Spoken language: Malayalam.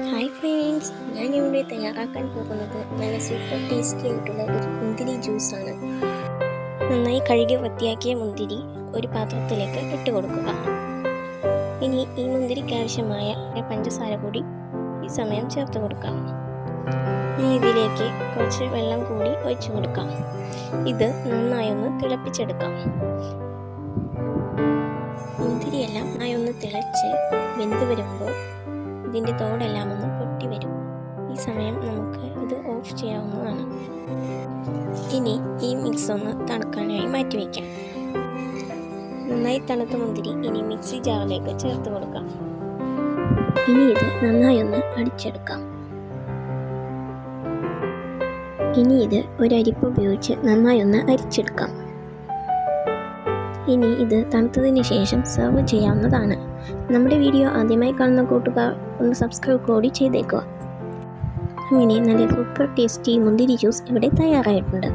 ഹായ് ഫ്രണ്ട്സ്, ഞാനിവിടെ തയ്യാറാക്കാൻ പോകുന്നത് നല്ല സൂപ്പർ ടേസ്റ്റി ആയിട്ടുള്ള ഒരു മുന്തിരി ജ്യൂസാണ്. നന്നായി കഴുകി വൃത്തിയാക്കിയ മുന്തിരി ഒരു പാത്രത്തിലേക്ക് ഇട്ട് കൊടുക്കുക. ഇനി ഈ മുന്തിരിക്ക് ആവശ്യമായ പഞ്ചസാര കൂടി ഈ സമയം ചേർത്ത് കൊടുക്കാം. ഇനി ഇതിലേക്ക് കുറച്ച് വെള്ളം കൂടി ഒഴിച്ചു കൊടുക്കാം. ഇത് നന്നായി ഒന്ന് തിളപ്പിച്ചെടുക്കാം. മുന്തിരിയെല്ലാം നന്നായി ഒന്ന് തിളച്ച് വെന്ത് വരുമ്പോൾ ഇതിൻ്റെ തോടെല്ലാം ഒന്ന് പൊട്ടി വരും. ഈ സമയം നമുക്ക് ഇത് ഓഫ് ചെയ്യാവുന്നതാണ്. ഇനി ഈ മിക്സ് ഒന്ന് തണുക്കാനായി മാറ്റിവെക്കാം. നന്നായി തണുത്ത മുന്തിരി ഇനി മിക്സി ജാറിലേക്ക് ചേർത്ത് കൊടുക്കാം. ഇനി ഇത് നന്നായി ഒന്ന് അടിച്ചെടുക്കാം. ഇനി ഇത് ഒരു അരിപ്പ് ഉപയോഗിച്ച് നന്നായി ഒന്ന് അരിച്ചെടുക്കാം. ഇനി ഇത് തണുത്തതിന് ശേഷം സെർവ് ചെയ്യാവുന്നതാണ്. നമ്മുടെ വീഡിയോ ആദ്യമായി കാണുന്ന കൂട്ടുകാർ ഒന്ന് സബ്സ്ക്രൈബ് കൂടി ചെയ്തേക്കുക. അങ്ങനെ നല്ല സൂപ്പർ ടേസ്റ്റി മുന്തിരി ജ്യൂസ് ഇവിടെ തയ്യാറായിട്ടുണ്ട്.